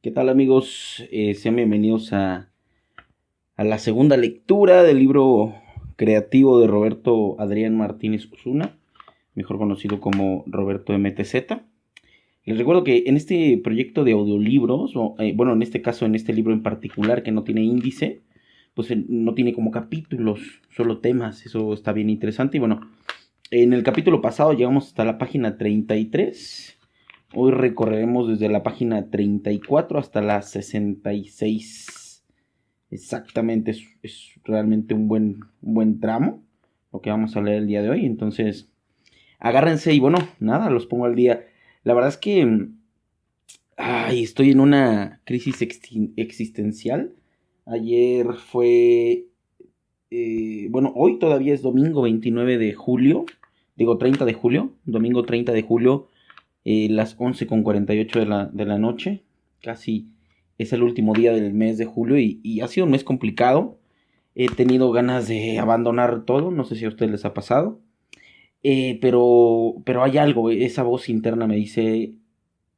¿Qué tal, amigos? Sean bienvenidos a la segunda lectura del libro creativo de Roberto Adrián Martínez Osuna, mejor conocido como Roberto MTZ. Les recuerdo que en este proyecto de audiolibros, bueno, en este caso, en este libro en particular que no tiene índice, pues no tiene como capítulos, solo temas. Eso está bien interesante. Y bueno, en el capítulo pasado llegamos hasta la página 33. Hoy recorreremos desde la página 34 hasta la 66. Exactamente, es realmente un buen tramo lo que vamos a leer el día de hoy. Entonces, agárrense y bueno, nada, los pongo al día. La verdad es que estoy en una crisis existencial. Ayer fue, bueno, hoy todavía es domingo 29 de julio, digo 30 de julio, domingo 30 de julio, las 11:48 de la noche. Casi es el último día del mes de julio y ha sido un mes complicado. He tenido ganas de abandonar todo, no sé si a ustedes les ha pasado. Pero hay algo, esa voz interna me dice,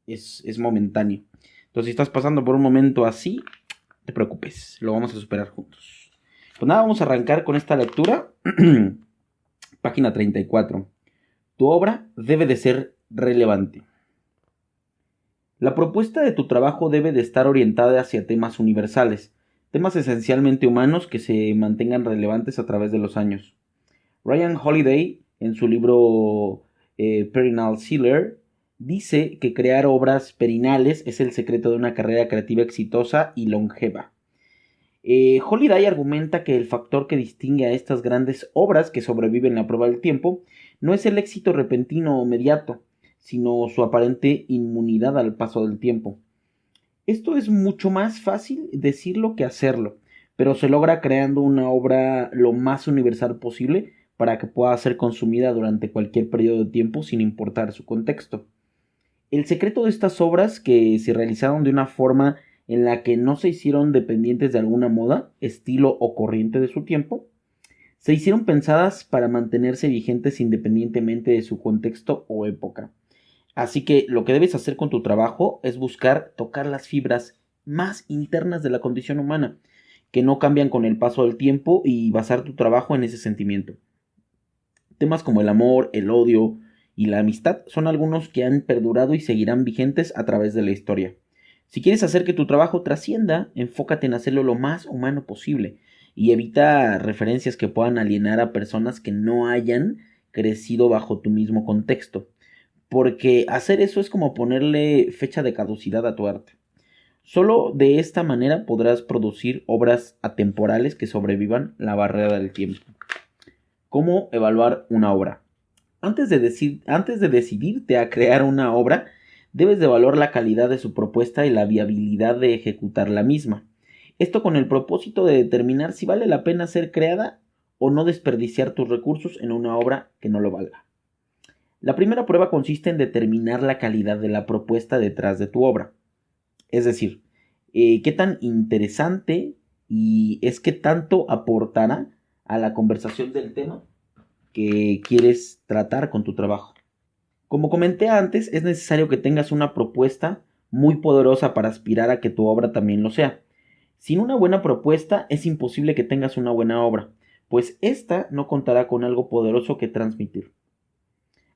es momentáneo. Entonces, si estás pasando por un momento así, no te preocupes, lo vamos a superar juntos. Pues nada, vamos a arrancar con esta lectura. Página 34. Tu obra debe de ser relevante. La propuesta de tu trabajo debe de estar orientada hacia temas universales, temas esencialmente humanos que se mantengan relevantes a través de los años. Ryan Holiday, en su libro Perennial Sealer, dice que crear obras perinales es el secreto de una carrera creativa exitosa y longeva. Holiday argumenta que el factor que distingue a estas grandes obras que sobreviven la prueba del tiempo no es el éxito repentino o inmediato, sino su aparente inmunidad al paso del tiempo. Esto es mucho más fácil decirlo que hacerlo, pero se logra creando una obra lo más universal posible para que pueda ser consumida durante cualquier periodo de tiempo sin importar su contexto. El secreto de estas obras, que se realizaron de una forma en la que no se hicieron dependientes de alguna moda, estilo o corriente de su tiempo, se hicieron pensadas para mantenerse vigentes independientemente de su contexto o época. Así que lo que debes hacer con tu trabajo es buscar tocar las fibras más internas de la condición humana, que no cambian con el paso del tiempo, y basar tu trabajo en ese sentimiento. Temas como el amor, el odio y la amistad son algunos que han perdurado y seguirán vigentes a través de la historia. Si quieres hacer que tu trabajo trascienda, enfócate en hacerlo lo más humano posible y evita referencias que puedan alienar a personas que no hayan crecido bajo tu mismo contexto, porque hacer eso es como ponerle fecha de caducidad a tu arte. Solo de esta manera podrás producir obras atemporales que sobrevivan la barrera del tiempo. ¿Cómo evaluar una obra? Antes de decidirte a crear una obra, debes de evaluar la calidad de su propuesta y la viabilidad de ejecutar la misma. Esto con el propósito de determinar si vale la pena ser creada o no desperdiciar tus recursos en una obra que no lo valga. La primera prueba consiste en determinar la calidad de la propuesta detrás de tu obra. Es decir, qué tan interesante y es que tanto aportará a la conversación del tema que quieres tratar con tu trabajo. Como comenté antes, es necesario que tengas una propuesta muy poderosa para aspirar a que tu obra también lo sea. Sin una buena propuesta es imposible que tengas una buena obra, pues ésta no contará con algo poderoso que transmitir.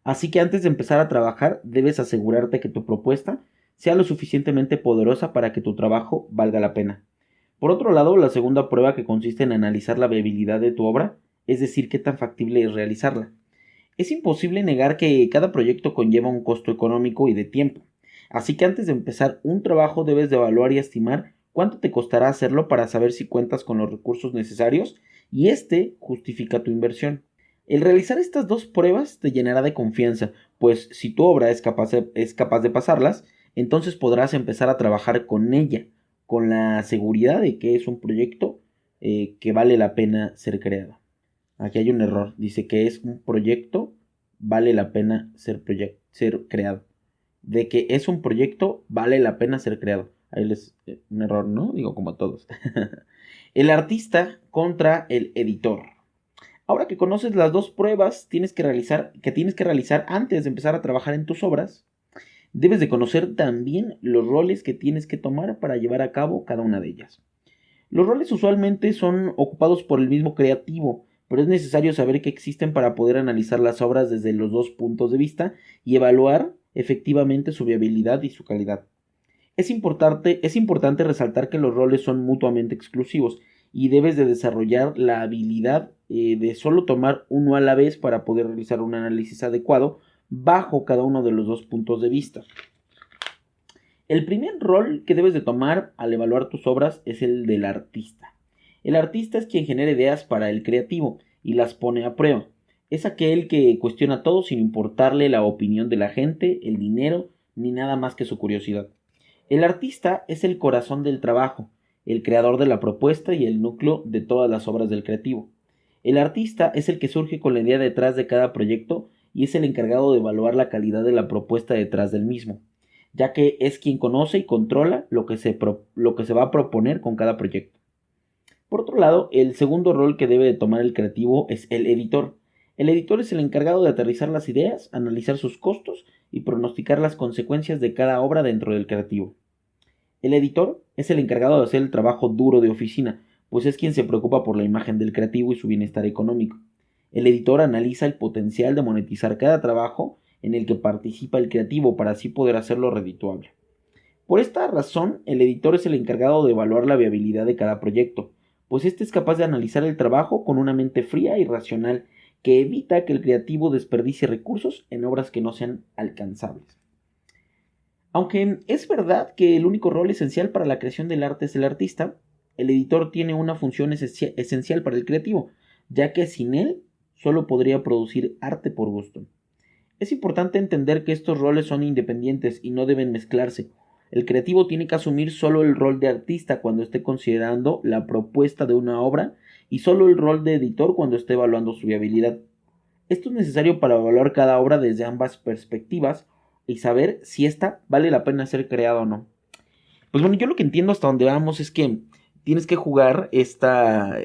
Así que antes de empezar a trabajar, debes asegurarte que tu propuesta sea lo suficientemente poderosa para que tu trabajo valga la pena. Por otro lado, la segunda prueba, que consiste en analizar la viabilidad de tu obra, es decir, qué tan factible es realizarla. Es imposible negar que cada proyecto conlleva un costo económico y de tiempo. Así que antes de empezar un trabajo debes de evaluar y estimar cuánto te costará hacerlo para saber si cuentas con los recursos necesarios y este justifica tu inversión. El realizar estas dos pruebas te llenará de confianza, pues si tu obra es capaz de pasarlas, entonces podrás empezar a trabajar con ella, con la seguridad de que es un proyecto que vale la pena ser creado. Aquí hay un error, dice que es un proyecto, vale la pena ser creado. De que es un proyecto, vale la pena ser creado. Ahí les un error, ¿no? Digo, como todos. El artista contra el editor. Ahora que conoces las dos pruebas que tienes que realizar antes de empezar a trabajar en tus obras, Debes de conocer también los roles que tienes que tomar para llevar a cabo cada una de ellas. Los roles usualmente son ocupados por el mismo creativo, pero es necesario saber que existen para poder analizar las obras desde los dos puntos de vista y evaluar efectivamente su viabilidad y su calidad. Es importante resaltar que los roles son mutuamente exclusivos y debes de desarrollar la habilidad de solo tomar uno a la vez para poder realizar un análisis adecuado bajo cada uno de los dos puntos de vista. El primer rol que debes de tomar al evaluar tus obras es el del artista. El artista es quien genera ideas para el creativo y las pone a prueba. Es aquel que cuestiona todo sin importarle la opinión de la gente, el dinero, ni nada más que su curiosidad. El artista es el corazón del trabajo, el creador de la propuesta y el núcleo de todas las obras del creativo. El artista es el que surge con la idea detrás de cada proyecto y es el encargado de evaluar la calidad de la propuesta detrás del mismo, ya que es quien conoce y controla lo que se va a proponer con cada proyecto. Por otro lado, el segundo rol que debe de tomar el creativo es el editor. El editor es el encargado de aterrizar las ideas, analizar sus costos y pronosticar las consecuencias de cada obra dentro del creativo. El editor es el encargado de hacer el trabajo duro de oficina, pues es quien se preocupa por la imagen del creativo y su bienestar económico. El editor analiza el potencial de monetizar cada trabajo en el que participa el creativo para así poder hacerlo redituable. Por esta razón, el editor es el encargado de evaluar la viabilidad de cada proyecto, pues éste es capaz de analizar el trabajo con una mente fría y racional que evita que el creativo desperdicie recursos en obras que no sean alcanzables. Aunque es verdad que el único rol esencial para la creación del arte es el artista, el editor tiene una función esencial para el creativo, ya que sin él solo podría producir arte por gusto. Es importante entender que estos roles son independientes y no deben mezclarse. El creativo tiene que asumir solo el rol de artista cuando esté considerando la propuesta de una obra y solo el rol de editor cuando esté evaluando su viabilidad. Esto es necesario para evaluar cada obra desde ambas perspectivas y saber si ésta vale la pena ser creada o no. Pues bueno, yo lo que entiendo hasta donde vamos es que tienes que jugar esta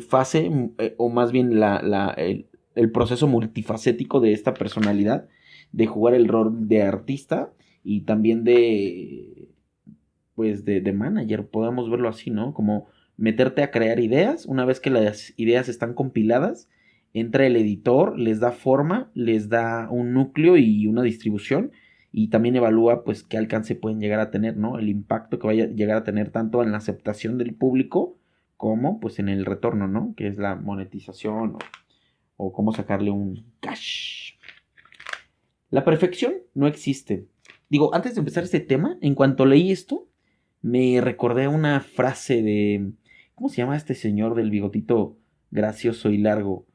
fase, o más bien el proceso multifacético de esta personalidad, de jugar el rol de artista y también de manager, podemos verlo así, ¿no? Como meterte a crear ideas. Una vez que las ideas están compiladas, entra el editor, les da forma, les da un núcleo y una distribución y también evalúa pues qué alcance pueden llegar a tener, ¿no? El impacto que vaya a llegar a tener tanto en la aceptación del público como pues en el retorno, ¿no? Que es la monetización o cómo sacarle un cash. La perfección no existe. Digo, antes de empezar este tema, en cuanto leí esto, me recordé una frase de... ¿Cómo se llama este señor del bigotito gracioso y largo?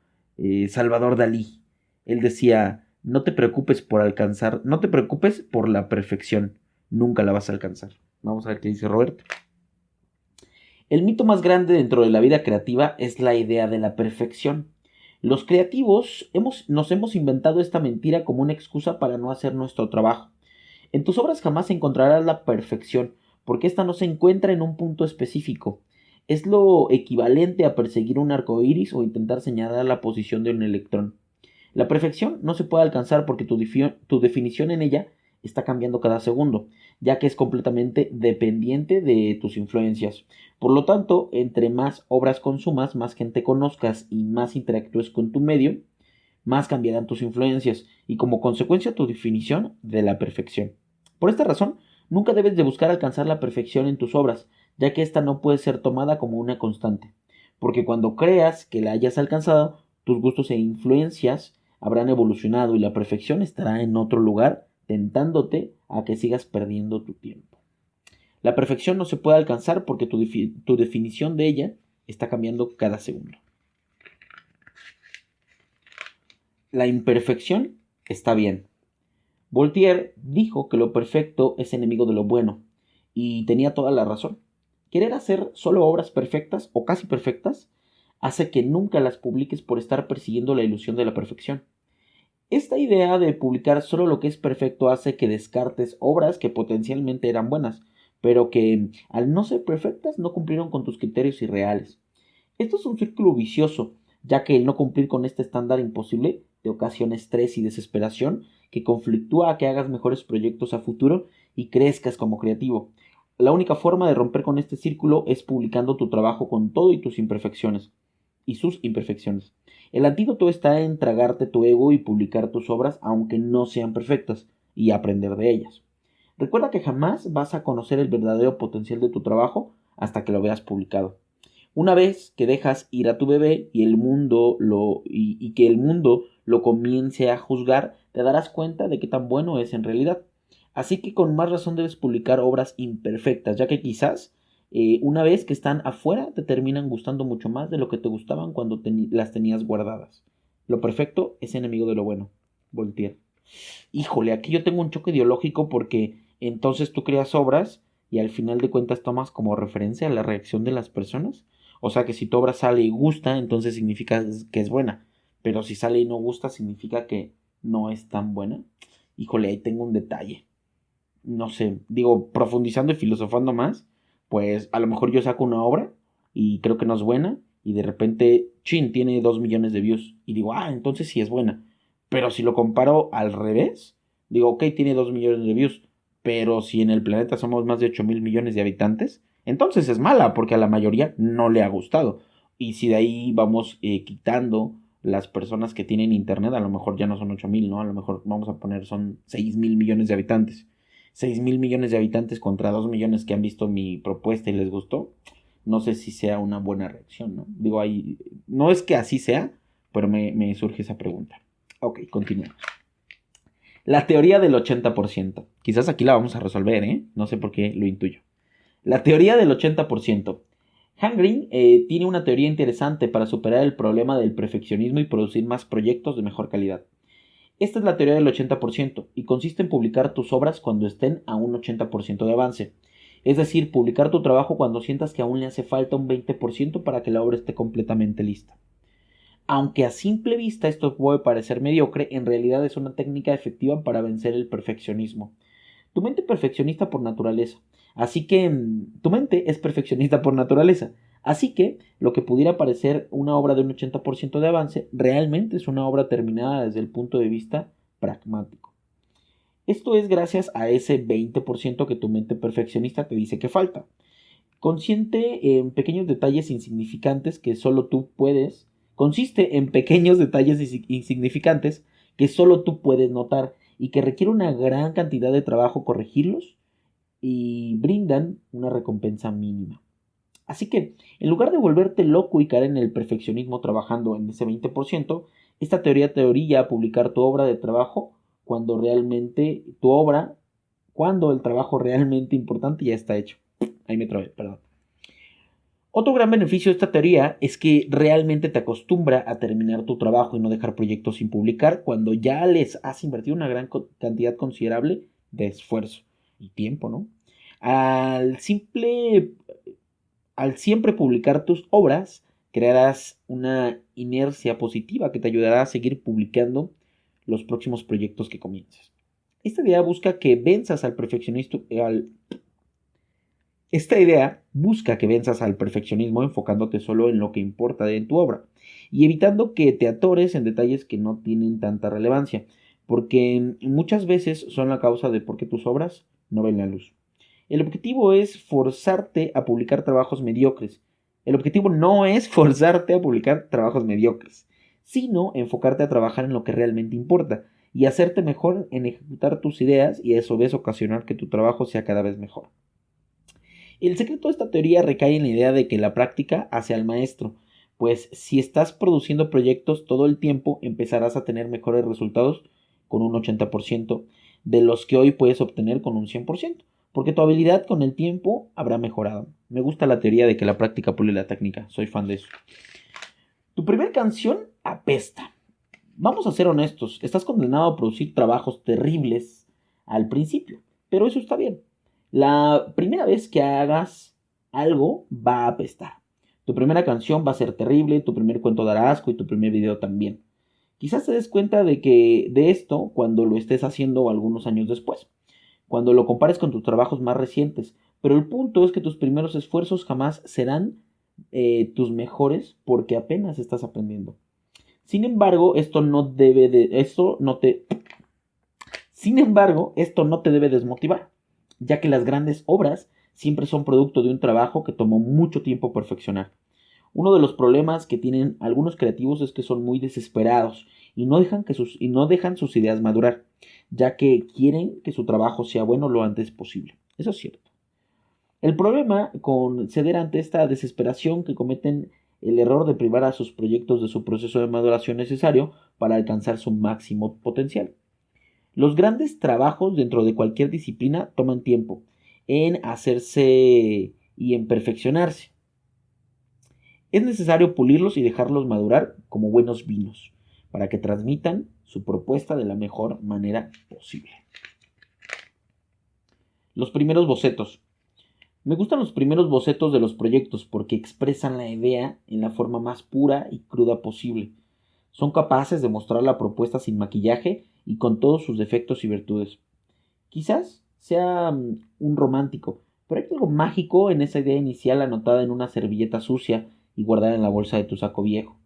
Salvador Dalí. Él decía, no te preocupes por alcanzar, no te preocupes por la perfección, nunca la vas a alcanzar. Vamos a ver qué dice Roberto. El mito más grande dentro de la vida creativa es la idea de la perfección. Los creativos nos hemos inventado esta mentira como una excusa para no hacer nuestro trabajo. En tus obras jamás encontrarás la perfección, porque ésta no se encuentra en un punto específico. Es lo equivalente a perseguir un arco iris o intentar señalar la posición de un electrón. La perfección no se puede alcanzar porque tu definición en ella está cambiando cada segundo, ya que es completamente dependiente de tus influencias. Por lo tanto, entre más obras consumas, más gente conozcas y más interactúes con tu medio, más cambiarán tus influencias y como consecuencia tu definición de la perfección. Por esta razón, nunca debes de buscar alcanzar la perfección en tus obras, ya que ésta no puede ser tomada como una constante, porque cuando creas que la hayas alcanzado, tus gustos e influencias habrán evolucionado y la perfección estará en otro lugar, tentándote a que sigas perdiendo tu tiempo. La perfección no se puede alcanzar porque tu definición de ella está cambiando cada segundo. La imperfección está bien. Voltaire dijo que lo perfecto es enemigo de lo bueno, y tenía toda la razón. Querer hacer solo obras perfectas o casi perfectas hace que nunca las publiques por estar persiguiendo la ilusión de la perfección. Esta idea de publicar solo lo que es perfecto hace que descartes obras que potencialmente eran buenas, pero que al no ser perfectas no cumplieron con tus criterios irreales. Esto es un círculo vicioso, ya que el no cumplir con este estándar imposible te ocasiona estrés y desesperación, que conflictúa a que hagas mejores proyectos a futuro y crezcas como creativo. La única forma de romper con este círculo es publicando tu trabajo con todo y tus imperfecciones y sus imperfecciones. El antídoto está en tragarte tu ego y publicar tus obras aunque no sean perfectas y aprender de ellas. Recuerda que jamás vas a conocer el verdadero potencial de tu trabajo hasta que lo veas publicado. Una vez que dejas ir a tu bebé y que el mundo lo comience a juzgar, te darás cuenta de qué tan bueno es en realidad. Así que con más razón debes publicar obras imperfectas, ya que quizás una vez que están afuera te terminan gustando mucho más de lo que te gustaban cuando las tenías guardadas. Lo perfecto es enemigo de lo bueno. Voltaire. Híjole, aquí yo tengo un choque ideológico porque entonces tú creas obras y al final de cuentas tomas como referencia la reacción de las personas. O sea que si tu obra sale y gusta, entonces significa que es buena. Pero si sale y no gusta, significa que no es tan buena. Híjole, ahí tengo un detalle. No sé, digo, profundizando y filosofando más, pues a lo mejor yo saco una obra y creo que no es buena y de repente, chin, tiene 2 millones de views y digo, entonces sí es buena. Pero si lo comparo al revés, digo, ok, tiene 2 millones de views, pero si en el planeta somos más de 8.000 millones de habitantes, entonces es mala porque a la mayoría no le ha gustado. Y si de ahí vamos quitando las personas que tienen internet, a lo mejor ya no son 8.000, ¿no? A lo mejor vamos a poner son 6.000 millones de habitantes. 6.000 millones de habitantes contra 2 millones que han visto mi propuesta y les gustó, no sé si sea una buena reacción, ¿no? Digo, ahí, no es que así sea, pero me surge esa pregunta. Ok, continuemos. La teoría del 80%. Quizás aquí la vamos a resolver, ¿eh? No sé por qué lo intuyo. La teoría del 80%. Han Green tiene una teoría interesante para superar el problema del perfeccionismo y producir más proyectos de mejor calidad. Esta es la teoría del 80% y consiste en publicar tus obras cuando estén a un 80% de avance. Es decir, publicar tu trabajo cuando sientas que aún le hace falta un 20% para que la obra esté completamente lista. Aunque a simple vista esto puede parecer mediocre, en realidad es una técnica efectiva para vencer el perfeccionismo. Tu mente es perfeccionista por naturaleza. Tu mente es perfeccionista por naturaleza. Así que lo que pudiera parecer una obra de un 80% de avance, realmente es una obra terminada desde el punto de vista pragmático. Esto es gracias a ese 20% que tu mente perfeccionista te dice que falta. Consiste en pequeños detalles insignificantes que solo tú puedes. Consiste en pequeños detalles insignificantes que solo tú puedes notar y que requiere una gran cantidad de trabajo corregirlos y brindan una recompensa mínima. Así que, en lugar de volverte loco y caer en el perfeccionismo trabajando en ese 20%, esta teoría te orilla a publicar tu obra de trabajo cuando el trabajo realmente importante ya está hecho. Ahí me trabé, perdón. Otro gran beneficio de esta teoría es que realmente te acostumbra a terminar tu trabajo y no dejar proyectos sin publicar cuando ya les has invertido una gran cantidad considerable de esfuerzo y tiempo, ¿no? Al siempre publicar tus obras, crearás una inercia positiva que te ayudará a seguir publicando los próximos proyectos que comiences. Esta idea busca que venzas al perfeccionismo enfocándote solo en lo que importa de tu obra y evitando que te atores en detalles que no tienen tanta relevancia, porque muchas veces son la causa de por qué tus obras no ven la luz. El objetivo es forzarte a publicar trabajos mediocres. El objetivo no es forzarte a publicar trabajos mediocres, sino enfocarte a trabajar en lo que realmente importa y hacerte mejor en ejecutar tus ideas y a su vez ocasionar que tu trabajo sea cada vez mejor. El secreto de esta teoría recae en la idea de que la práctica hace al maestro, pues si estás produciendo proyectos todo el tiempo empezarás a tener mejores resultados con un 80% de los que hoy puedes obtener con un 100%, porque tu habilidad con el tiempo habrá mejorado. Me gusta la teoría de que la práctica pule la técnica, soy fan de eso. Tu primera canción apesta. Vamos a ser honestos, estás condenado a producir trabajos terribles al principio, pero eso está bien. La primera vez que hagas algo va a apestar. Tu primera canción va a ser terrible, tu primer cuento dará asco y tu primer video también. Quizás te des cuenta de esto cuando lo estés haciendo algunos años después, cuando lo compares con tus trabajos más recientes, pero el punto es que tus primeros esfuerzos jamás serán tus mejores porque apenas estás aprendiendo. Sin embargo, esto no te debe desmotivar, ya que las grandes obras siempre son producto de un trabajo que tomó mucho tiempo perfeccionar. Uno de los problemas que tienen algunos creativos es que son muy desesperados y no dejan sus ideas madurar, ya que quieren que su trabajo sea bueno lo antes posible. Eso es cierto. El problema con ceder ante esta desesperación que cometen el error de privar a sus proyectos de su proceso de maduración necesario para alcanzar su máximo potencial. Los grandes trabajos dentro de cualquier disciplina toman tiempo en hacerse y en perfeccionarse. Es necesario pulirlos y dejarlos madurar como buenos vinos, para que transmitan su propuesta de la mejor manera posible. Los primeros bocetos. Me gustan los primeros bocetos de los proyectos porque expresan la idea en la forma más pura y cruda posible. Son capaces de mostrar la propuesta sin maquillaje y con todos sus defectos y virtudes. Quizás sea un romántico, pero hay algo mágico en esa idea inicial anotada en una servilleta sucia y guardada en la bolsa de tu saco viejo.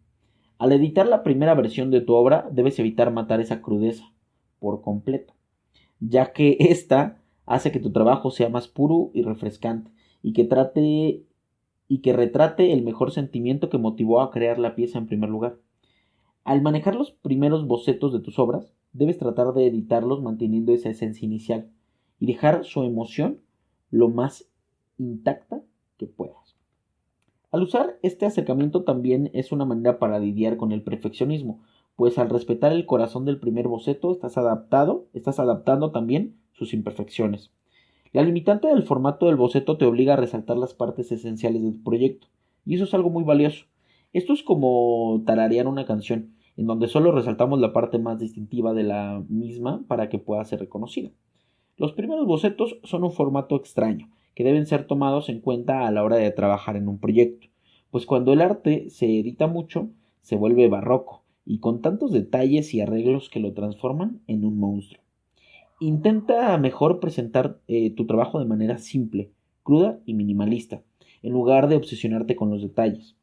Al editar la primera versión de tu obra, debes evitar matar esa crudeza por completo, ya que ésta hace que tu trabajo sea más puro y refrescante y que retrate el mejor sentimiento que motivó a crear la pieza en primer lugar. Al manejar los primeros bocetos de tus obras, debes tratar de editarlos manteniendo esa esencia inicial y dejar su emoción lo más intacta que puedas. Al usar este acercamiento también es una manera para lidiar con el perfeccionismo, pues al respetar el corazón del primer boceto estás adaptando también sus imperfecciones. La limitante del formato del boceto te obliga a resaltar las partes esenciales del proyecto, y eso es algo muy valioso. Esto es como tararear una canción, en donde solo resaltamos la parte más distintiva de la misma para que pueda ser reconocida. Los primeros bocetos son un formato extraño, que deben ser tomados en cuenta a la hora de trabajar en un proyecto, pues cuando el arte se edita mucho, se vuelve barroco, y con tantos detalles y arreglos que lo transforman en un monstruo. Intenta mejor presentar tu trabajo de manera simple, cruda y minimalista, en lugar de obsesionarte con los detalles.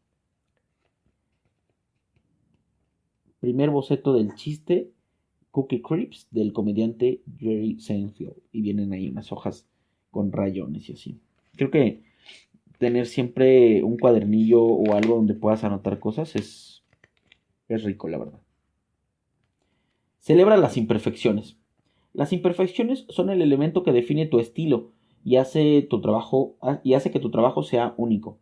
Primer boceto del chiste Cookie Crisp del comediante Jerry Seinfeld. Y vienen ahí unas hojas con rayones y así. Creo que tener siempre un cuadernillo o algo donde puedas anotar cosas es rico, la verdad. Celebra las imperfecciones. Las imperfecciones son el elemento que define tu estilo y hace que tu trabajo sea único.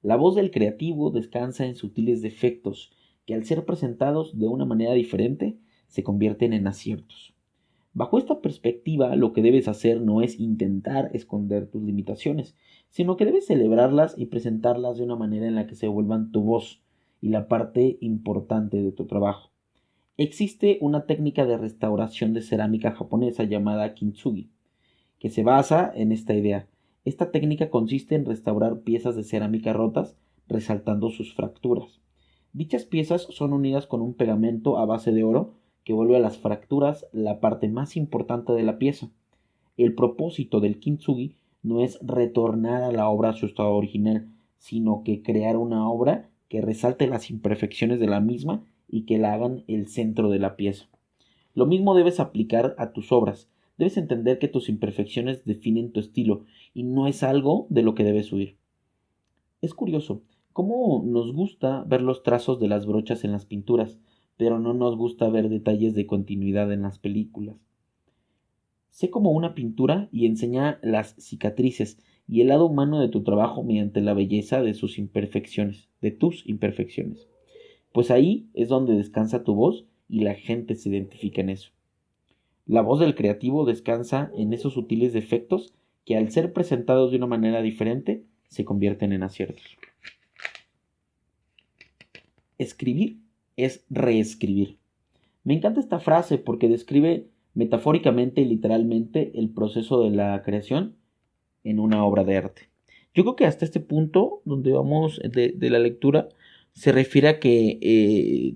La voz del creativo descansa en sutiles defectos que al ser presentados de una manera diferente se convierten en aciertos. Bajo esta perspectiva, lo que debes hacer no es intentar esconder tus limitaciones, sino que debes celebrarlas y presentarlas de una manera en la que se vuelvan tu voz y la parte importante de tu trabajo. Existe una técnica de restauración de cerámica japonesa llamada kintsugi, que se basa en esta idea. Esta técnica consiste en restaurar piezas de cerámica rotas, resaltando sus fracturas. Dichas piezas son unidas con un pegamento a base de oro que vuelve a las fracturas la parte más importante de la pieza. El propósito del kintsugi no es retornar a la obra a su estado original, sino que crear una obra que resalte las imperfecciones de la misma y que la hagan el centro de la pieza. Lo mismo debes aplicar a tus obras. Debes entender que tus imperfecciones definen tu estilo y no es algo de lo que debes huir. Es curioso cómo nos gusta ver los trazos de las brochas en las pinturas, pero no nos gusta ver detalles de continuidad en las películas. Sé como una pintura y enseña las cicatrices y el lado humano de tu trabajo mediante la belleza de sus imperfecciones, de tus imperfecciones. Pues ahí es donde descansa tu voz y la gente se identifica en eso. La voz del creativo descansa en esos sutiles defectos que al ser presentados de una manera diferente se convierten en aciertos. Escribir es reescribir. Me encanta esta frase porque describe metafóricamente y literalmente el proceso de la creación en una obra de arte. Yo creo que hasta este punto donde vamos de la lectura se refiere a que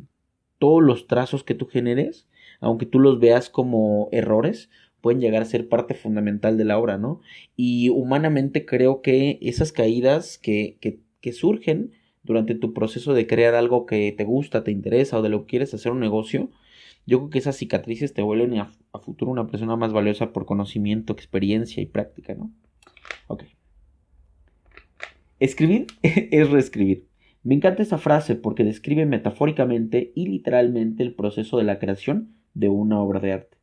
todos los trazos que tú generes, aunque tú los veas como errores, pueden llegar a ser parte fundamental de la obra, ¿no? Y humanamente creo que esas caídas que surgen durante tu proceso de crear algo que te gusta, te interesa o de lo que quieres hacer un negocio, yo creo que esas cicatrices te vuelven a futuro una persona más valiosa por conocimiento, experiencia y práctica, ¿no? Ok. Escribir es reescribir. Me encanta esa frase porque describe metafóricamente y literalmente el proceso de la creación de una obra de arte.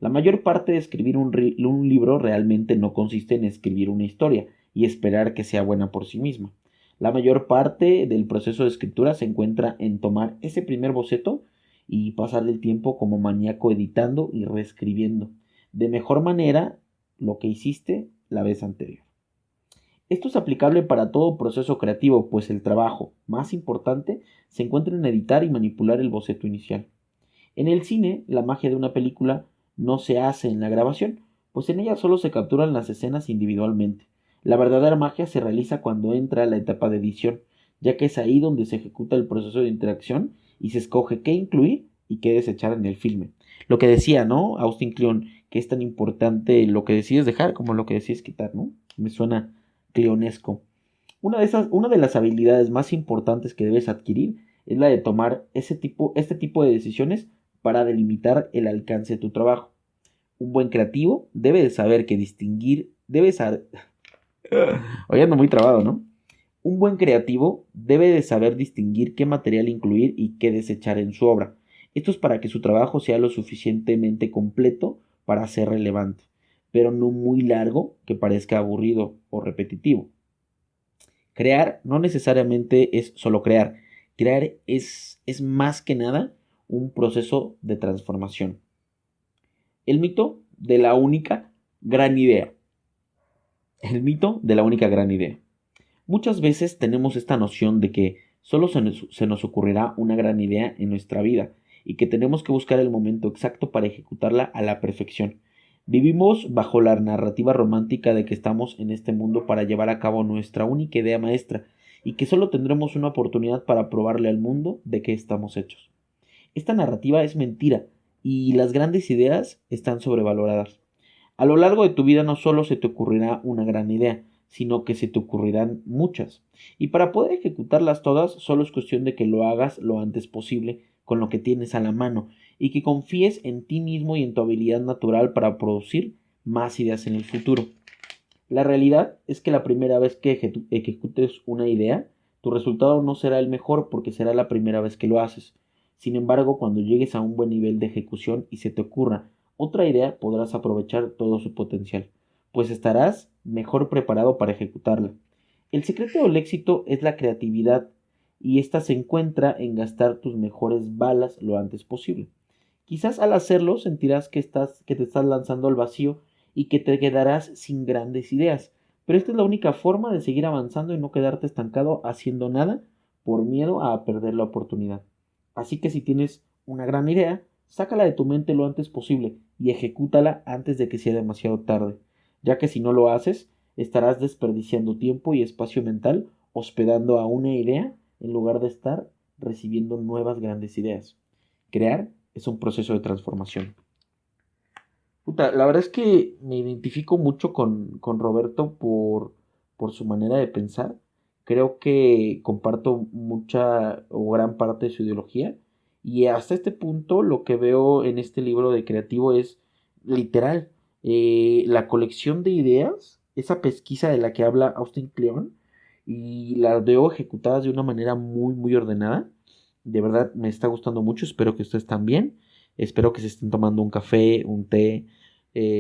La mayor parte de escribir un libro realmente no consiste en escribir una historia y esperar que sea buena por sí misma. La mayor parte del proceso de escritura se encuentra en tomar ese primer boceto y pasar el tiempo como maníaco editando y reescribiendo de mejor manera lo que hiciste la vez anterior. Esto es aplicable para todo proceso creativo, pues el trabajo más importante se encuentra en editar y manipular el boceto inicial. En el cine, la magia de una película no se hace en la grabación, pues en ella solo se capturan las escenas individualmente. La verdadera magia se realiza cuando entra la etapa de edición, ya que es ahí donde se ejecuta el proceso de interacción y se escoge qué incluir y qué desechar en el filme. Lo que decía, ¿no? Austin Kleon, que es tan importante lo que decides dejar como lo que decides quitar, ¿no? Me suena cleonesco. Una de las habilidades más importantes que debes adquirir es la de tomar este tipo de decisiones para delimitar el alcance de tu trabajo. Un buen creativo debe de saber que distinguir, debe saber... Hoy ando muy trabado, ¿no? Un buen creativo debe de saber distinguir qué material incluir y qué desechar en su obra. Esto es para que su trabajo sea lo suficientemente completo para ser relevante, pero no muy largo que parezca aburrido o repetitivo. Crear no necesariamente es solo crear. Crear es más que nada un proceso de transformación. El mito de la única gran idea. El mito de la única gran idea. Muchas veces tenemos esta noción de que solo se nos ocurrirá una gran idea en nuestra vida y que tenemos que buscar el momento exacto para ejecutarla a la perfección. Vivimos bajo la narrativa romántica de que estamos en este mundo para llevar a cabo nuestra única idea maestra y que solo tendremos una oportunidad para probarle al mundo de qué estamos hechos. Esta narrativa es mentira y las grandes ideas están sobrevaloradas. A lo largo de tu vida no solo se te ocurrirá una gran idea, sino que se te ocurrirán muchas. Y para poder ejecutarlas todas, solo es cuestión de que lo hagas lo antes posible con lo que tienes a la mano y que confíes en ti mismo y en tu habilidad natural para producir más ideas en el futuro. La realidad es que la primera vez que ejecutes una idea, tu resultado no será el mejor porque será la primera vez que lo haces. Sin embargo, cuando llegues a un buen nivel de ejecución y se te ocurra otra idea, podrás aprovechar todo su potencial, pues estarás mejor preparado para ejecutarla. El secreto del éxito es la creatividad y esta se encuentra en gastar tus mejores balas lo antes posible. Quizás al hacerlo sentirás que te estás lanzando al vacío y que te quedarás sin grandes ideas, pero esta es la única forma de seguir avanzando y no quedarte estancado haciendo nada por miedo a perder la oportunidad. Así que si tienes una gran idea, sácala de tu mente lo antes posible y ejecútala antes de que sea demasiado tarde, ya que si no lo haces, estarás desperdiciando tiempo y espacio mental hospedando a una idea en lugar de estar recibiendo nuevas grandes ideas. Crear es un proceso de transformación. Puta, la verdad es que me identifico mucho con Roberto por su manera de pensar. Creo que comparto mucha o gran parte de su ideología. Y hasta este punto lo que veo en este libro de creativo es literal. La colección de ideas, esa pesquisa de la que habla Austin Kleon, y las veo ejecutadas de una manera muy, muy ordenada. De verdad me está gustando mucho. Espero que ustedes también. Espero que se estén tomando un café, un té.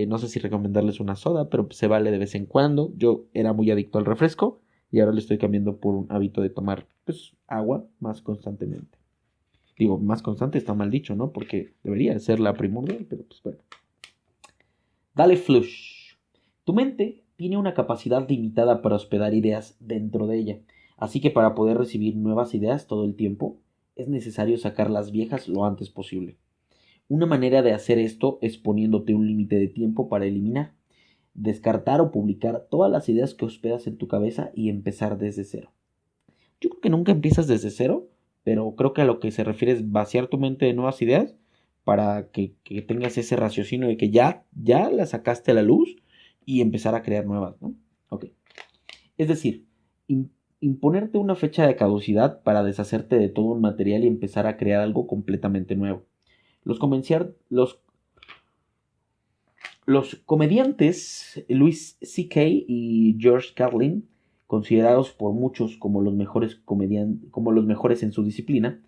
No sé si recomendarles una soda, pero se vale de vez en cuando. Yo era muy adicto al refresco y ahora le estoy cambiando por un hábito de tomar pues, agua más constantemente. Digo, más constante está mal dicho, ¿no? Porque debería ser la primordial, pero pues bueno. Dale flush. Tu mente tiene una capacidad limitada para hospedar ideas dentro de ella. Así que para poder recibir nuevas ideas todo el tiempo, es necesario sacar las viejas lo antes posible. Una manera de hacer esto es poniéndote un límite de tiempo para eliminar, descartar o publicar todas las ideas que hospedas en tu cabeza y empezar desde cero. Yo creo que nunca empiezas desde cero, pero creo que a lo que se refiere es vaciar tu mente de nuevas ideas para que tengas ese raciocinio de que ya las sacaste a la luz y empezar a crear nuevas, ¿no? Ok. Es decir, Imponerte una fecha de caducidad para deshacerte de todo un material y empezar a crear algo completamente nuevo. Los, los comediantes Louis C.K. y George Carlin, considerados por muchos como los mejores en su disciplina,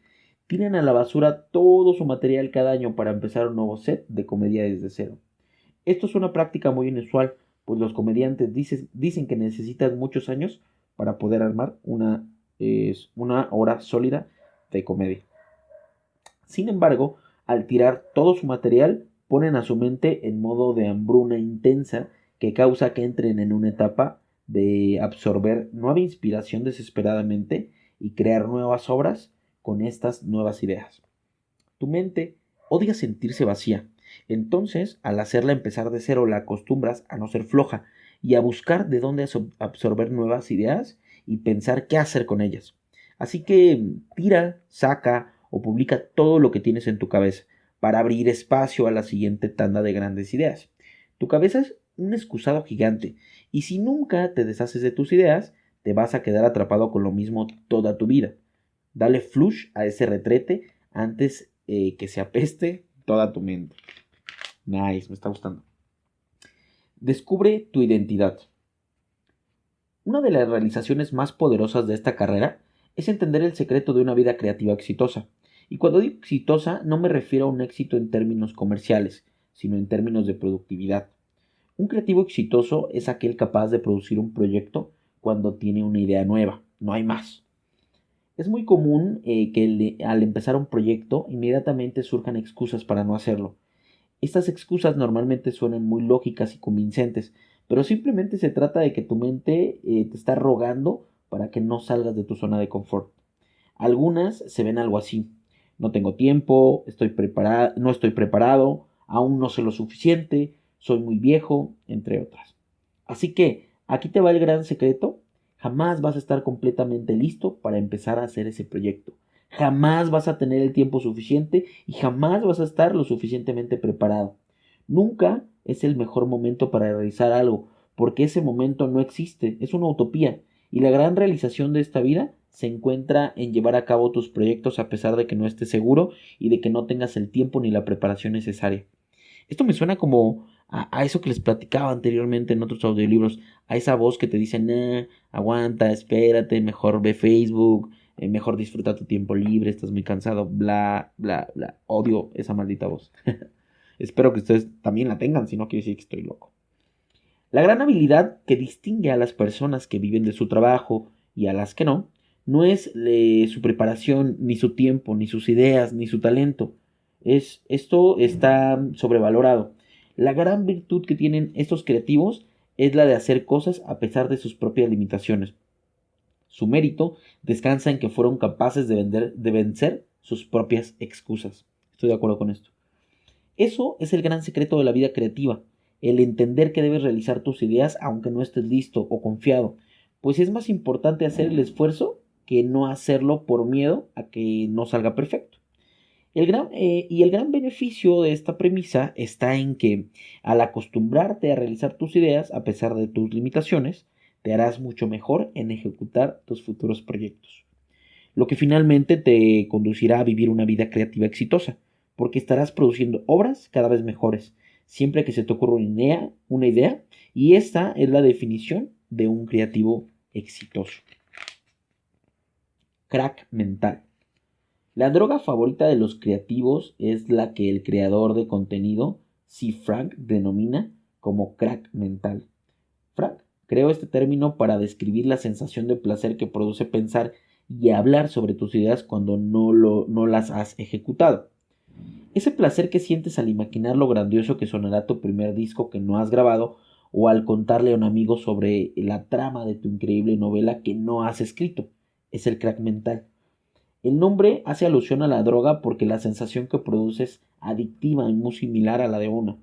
tiran a la basura todo su material cada año para empezar un nuevo set de comedia desde cero. Esto es una práctica muy inusual, pues los comediantes dicen que necesitan muchos años para poder armar una obra sólida de comedia. Sin embargo, al tirar todo su material, ponen a su mente en modo de hambruna intensa que causa que entren en una etapa de absorber nueva inspiración desesperadamente y crear nuevas obras con estas nuevas ideas. Tu mente odia sentirse vacía, entonces al hacerla empezar de cero la acostumbras a no ser floja y a buscar de dónde absorber nuevas ideas y pensar qué hacer con ellas. Así que tira, saca o publica todo lo que tienes en tu cabeza para abrir espacio a la siguiente tanda de grandes ideas. Tu cabeza es un excusado gigante y si nunca te deshaces de tus ideas, te vas a quedar atrapado con lo mismo toda tu vida. Dale flush a ese retrete antes que se apeste toda tu mente. Nice, me está gustando. Descubre tu identidad. Una de las realizaciones más poderosas de esta carrera es entender el secreto de una vida creativa exitosa. Y cuando digo exitosa no me refiero a un éxito en términos comerciales, sino en términos de productividad. Un creativo exitoso es aquel capaz de producir un proyecto cuando tiene una idea nueva, no hay más. Es muy común que al empezar un proyecto inmediatamente surjan excusas para no hacerlo. Estas excusas normalmente suenan muy lógicas y convincentes, pero simplemente se trata de que tu mente te está rogando para que no salgas de tu zona de confort. Algunas se ven algo así: no tengo tiempo, no estoy preparado, aún no sé lo suficiente, soy muy viejo, entre otras. Así que aquí te va el gran secreto: jamás vas a estar completamente listo para empezar a hacer ese proyecto. Jamás vas a tener el tiempo suficiente y jamás vas a estar lo suficientemente preparado. Nunca es el mejor momento para realizar algo, porque ese momento no existe, es una utopía. Y la gran realización de esta vida se encuentra en llevar a cabo tus proyectos a pesar de que no estés seguro y de que no tengas el tiempo ni la preparación necesaria. Esto me suena como a eso que les platicaba anteriormente en otros audiolibros, a esa voz que te dice: nah, aguanta, espérate, mejor ve Facebook, mejor disfruta tu tiempo libre, estás muy cansado, bla, bla, bla. Odio esa maldita voz. Espero que ustedes también la tengan, si no quiere decir que estoy loco. La gran habilidad que distingue a las personas que viven de su trabajo y a las que no, no es su preparación, ni su tiempo, ni sus ideas, ni su talento. Esto está sobrevalorado. La gran virtud que tienen estos creativos es la de hacer cosas a pesar de sus propias limitaciones. Su mérito descansa en que fueron capaces de vencer sus propias excusas. Estoy de acuerdo con esto. Eso es el gran secreto de la vida creativa, el entender que debes realizar tus ideas aunque no estés listo o confiado, pues es más importante hacer el esfuerzo que no hacerlo por miedo a que no salga perfecto. El gran beneficio de esta premisa está en que al acostumbrarte a realizar tus ideas a pesar de tus limitaciones, te harás mucho mejor en ejecutar tus futuros proyectos, lo que finalmente te conducirá a vivir una vida creativa exitosa, porque estarás produciendo obras cada vez mejores, siempre que se te ocurra una idea, y esta es la definición de un creativo exitoso. Crack mental. La droga favorita de los creativos es la que el creador de contenido, C. Frank, denomina como crack mental. Frank creó este término para describir la sensación de placer que produce pensar y hablar sobre tus ideas cuando no las has ejecutado. Ese placer que sientes al imaginar lo grandioso que sonará tu primer disco que no has grabado o al contarle a un amigo sobre la trama de tu increíble novela que no has escrito, es el crack mental. El nombre hace alusión a la droga porque la sensación que produce es adictiva y muy similar a la de una.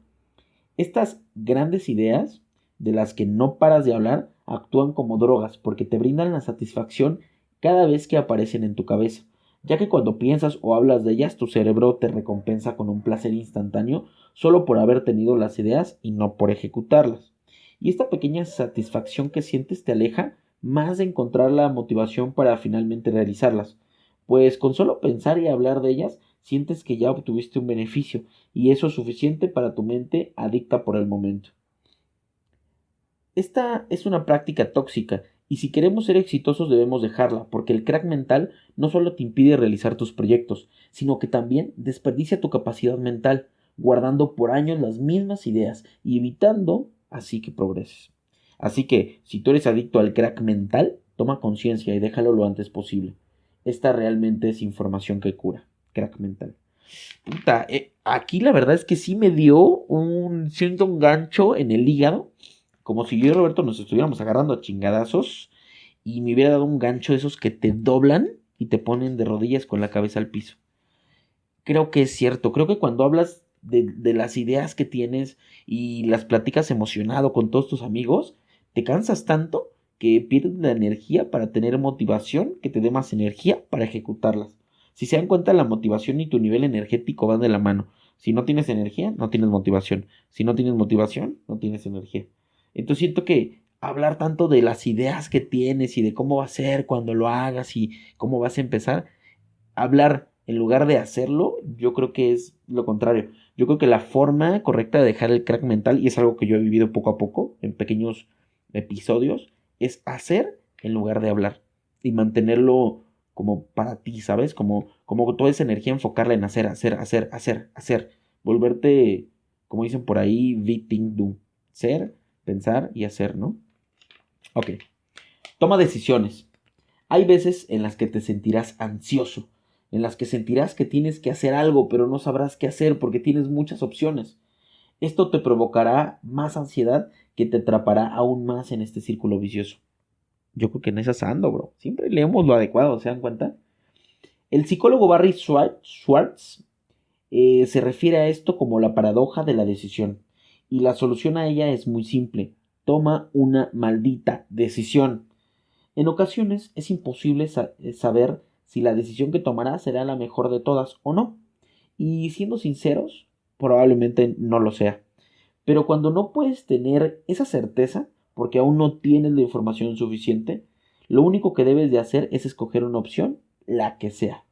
Estas grandes ideas, de las que no paras de hablar, actúan como drogas porque te brindan la satisfacción cada vez que aparecen en tu cabeza, ya que cuando piensas o hablas de ellas, tu cerebro te recompensa con un placer instantáneo solo por haber tenido las ideas y no por ejecutarlas. Y esta pequeña satisfacción que sientes te aleja más de encontrar la motivación para finalmente realizarlas. Pues con solo pensar y hablar de ellas, sientes que ya obtuviste un beneficio, y eso es suficiente para tu mente adicta por el momento. Esta es una práctica tóxica, y si queremos ser exitosos debemos dejarla, porque el crack mental no solo te impide realizar tus proyectos, sino que también desperdicia tu capacidad mental, guardando por años las mismas ideas y evitando así que progreses. Así que, si tú eres adicto al crack mental, toma conciencia y déjalo lo antes posible. Esta realmente es información que cura. Crack mental. Puta, aquí la verdad es que sí me dio siento un gancho en el hígado, como si yo y Roberto nos estuviéramos agarrando a chingadazos y me hubiera dado un gancho de esos que te doblan y te ponen de rodillas con la cabeza al piso. Creo que es cierto, creo que cuando hablas de las ideas que tienes y las platicas emocionado con todos tus amigos, te cansas tanto que pierdes la energía para tener motivación que te dé más energía para ejecutarlas. Si se dan cuenta, la motivación y tu nivel energético van de la mano. Si no tienes energía, no tienes motivación. Si no tienes motivación, no tienes energía. Entonces siento que hablar tanto de las ideas que tienes y de cómo va a ser cuando lo hagas y cómo vas a empezar, hablar en lugar de hacerlo, yo creo que es lo contrario. Yo creo que la forma correcta de dejar el crack mental, y es algo que yo he vivido poco a poco, en pequeños episodios, es hacer en lugar de hablar. Y mantenerlo como para ti, ¿sabes? Como toda esa energía enfocarla en hacer, hacer, hacer, hacer, hacer. Volverte, como dicen por ahí, victim do. Ser, pensar y hacer, ¿no? Ok. Toma decisiones. Hay veces en las que te sentirás ansioso, en las que sentirás que tienes que hacer algo, pero no sabrás qué hacer porque tienes muchas opciones. Esto te provocará más ansiedad que te atrapará aún más en este círculo vicioso. Yo creo que en esas ando, bro. Siempre leemos lo adecuado, ¿se dan cuenta? El psicólogo Barry Schwartz se refiere a esto como la paradoja de la decisión. Y la solución a ella es muy simple. Toma una maldita decisión. En ocasiones es imposible saber si la decisión que tomarás será la mejor de todas o no. Y siendo sinceros, probablemente no lo sea. Pero cuando no puedes tener esa certeza, porque aún no tienes la información suficiente, lo único que debes de hacer es escoger una opción, la que sea.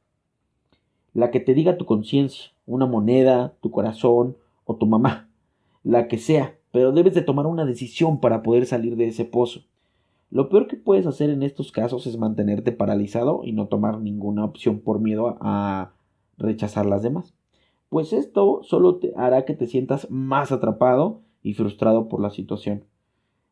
La que te diga tu conciencia, una moneda, tu corazón o tu mamá. La que sea, pero debes de tomar una decisión para poder salir de ese pozo. Lo peor que puedes hacer en estos casos es mantenerte paralizado y no tomar ninguna opción por miedo a rechazar las demás. Pues esto solo te hará que te sientas más atrapado y frustrado por la situación.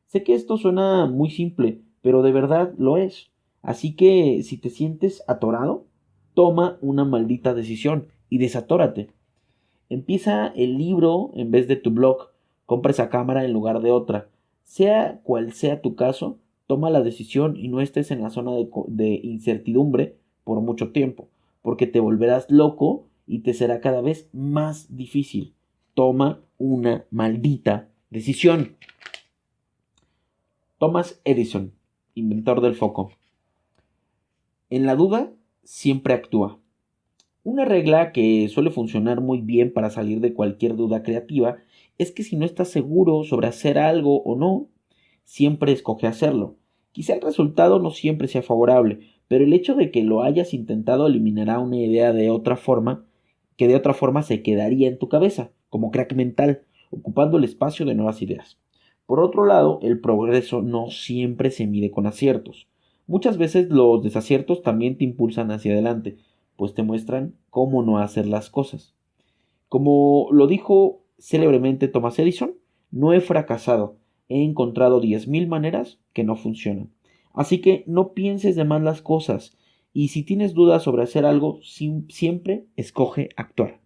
Sé que esto suena muy simple, pero de verdad lo es. Así que si te sientes atorado, toma una maldita decisión y desatórate. Empieza el libro en vez de tu blog. Compra esa cámara en lugar de otra. Sea cual sea tu caso, toma la decisión y no estés en la zona de incertidumbre por mucho tiempo, porque te volverás loco y te será cada vez más difícil. Toma una maldita decisión. Thomas Edison, inventor del foco. En la duda, siempre actúa. Una regla que suele funcionar muy bien para salir de cualquier duda creativa es que si no estás seguro sobre hacer algo o no, siempre escoge hacerlo. Quizá el resultado no siempre sea favorable, pero el hecho de que lo hayas intentado eliminará una idea de otra forma, que de otra forma se quedaría en tu cabeza, como crack mental, ocupando el espacio de nuevas ideas. Por otro lado, el progreso no siempre se mide con aciertos. Muchas veces los desaciertos también te impulsan hacia adelante, pues te muestran cómo no hacer las cosas. Como lo dijo célebremente Thomas Edison, no he fracasado, he encontrado 10.000 maneras que no funcionan. Así que no pienses de más las cosas, y si tienes dudas sobre hacer algo, siempre escoge actuar.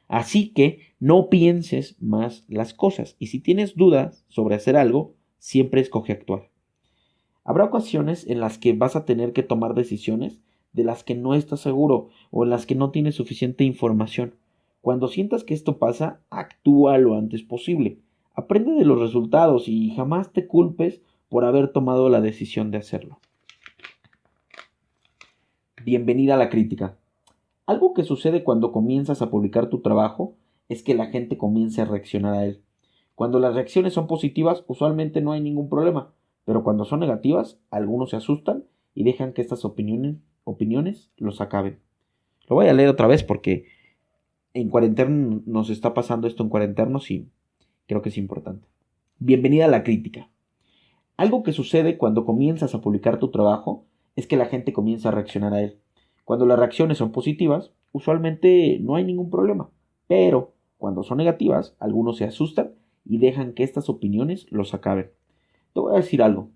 Así que no pienses más las cosas, y si tienes dudas sobre hacer algo, siempre escoge actuar. Habrá ocasiones en las que vas a tener que tomar decisiones de las que no estás seguro o en las que no tienes suficiente información. Cuando sientas que esto pasa, actúa lo antes posible. Aprende de los resultados y jamás te culpes por haber tomado la decisión de hacerlo. Bienvenida a la crítica. Algo que sucede cuando comienzas a publicar tu trabajo es que la gente comience a reaccionar a él. Cuando las reacciones son positivas, usualmente no hay ningún problema, pero cuando son negativas, algunos se asustan y dejan que estas opiniones los acaben. Lo voy a leer otra vez porque en cuarentena nos está pasando esto en cuarenternos y creo que es importante. Bienvenida a la crítica. Algo que sucede cuando comienzas a publicar tu trabajo es que la gente comienza a reaccionar a él. Cuando las reacciones son positivas, usualmente no hay ningún problema, pero cuando son negativas, algunos se asustan y dejan que estas opiniones los acaben. Te voy a decir algo.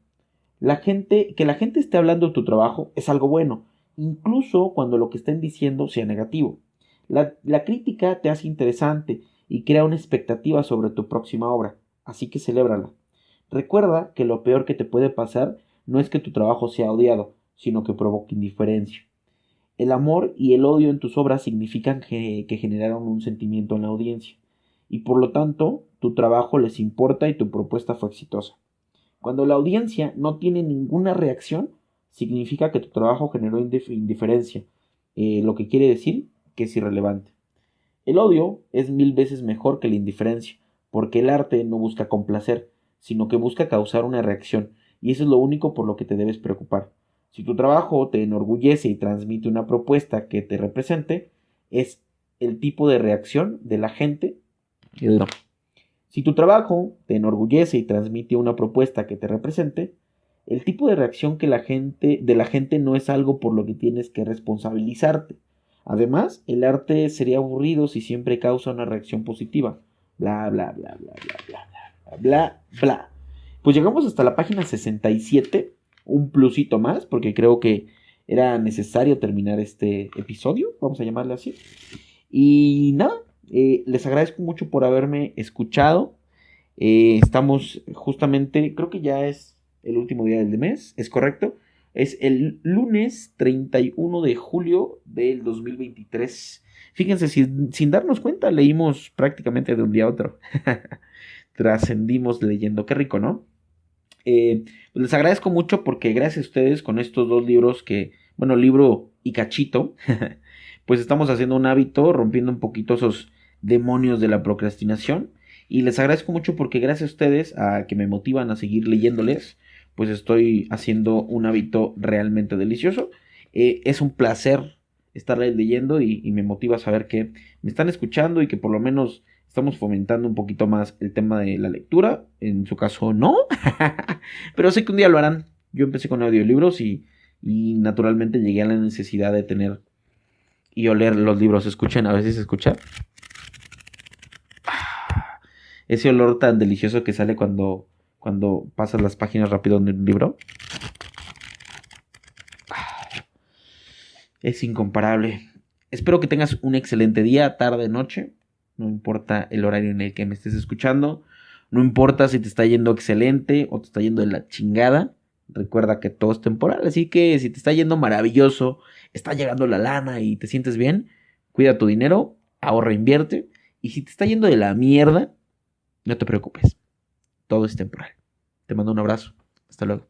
Que la gente esté hablando de tu trabajo es algo bueno, incluso cuando lo que estén diciendo sea negativo. La crítica te hace interesante y crea una expectativa sobre tu próxima obra, así que celébrala. Recuerda que lo peor que te puede pasar no es que tu trabajo sea odiado, sino que provoque indiferencia. El amor y el odio en tus obras significan que generaron un sentimiento en la audiencia, y por lo tanto tu trabajo les importa y tu propuesta fue exitosa. Cuando la audiencia no tiene ninguna reacción, significa que tu trabajo generó indiferencia, lo que quiere decir que es irrelevante. El odio es 1000 veces mejor que la indiferencia, porque el arte no busca complacer, sino que busca causar una reacción, y eso es lo único por lo que te debes preocupar. Si tu trabajo te enorgullece y transmite una propuesta que te represente, es el tipo de reacción de la gente. Si tu trabajo te enorgullece y transmite una propuesta que te represente, el tipo de reacción de la gente no es algo por lo que tienes que responsabilizarte. Además, el arte sería aburrido si siempre causa una reacción positiva. Bla, bla, bla, bla, bla, bla, bla, bla, bla. Pues llegamos hasta la página 67, un plusito más, porque creo que era necesario terminar este episodio, vamos a llamarle así. Y nada, les agradezco mucho por haberme escuchado. Estamos justamente, creo que ya es el último día del mes, ¿es correcto? Es el lunes 31 de julio del 2023. Fíjense, sin darnos cuenta, leímos prácticamente de un día a otro. Trascendimos leyendo, qué rico, ¿no? Pues les agradezco mucho porque gracias a ustedes con estos dos libros libro y cachito, pues estamos haciendo un hábito, rompiendo un poquito esos demonios de la procrastinación. Y les agradezco mucho porque gracias a ustedes, a que me motivan a seguir leyéndoles, pues estoy haciendo un hábito realmente delicioso. Es un placer estarles leyendo y me motiva a saber que me están escuchando y que por lo menos estamos fomentando un poquito más el tema de la lectura. En su caso, no. Pero sé que un día lo harán. Yo empecé con audiolibros y naturalmente llegué a la necesidad de tener y oler los libros. Escuchen, a veces se escucha ese olor tan delicioso que sale cuando pasas las páginas rápido en el libro. Es incomparable. Espero que tengas un excelente día, tarde, noche. No importa el horario en el que me estés escuchando. No importa si te está yendo excelente o te está yendo de la chingada. Recuerda que todo es temporal. Así que si te está yendo maravilloso, está llegando la lana y te sientes bien, cuida tu dinero, ahorra, invierte. Y si te está yendo de la mierda, no te preocupes. Todo es temporal. Te mando un abrazo. Hasta luego.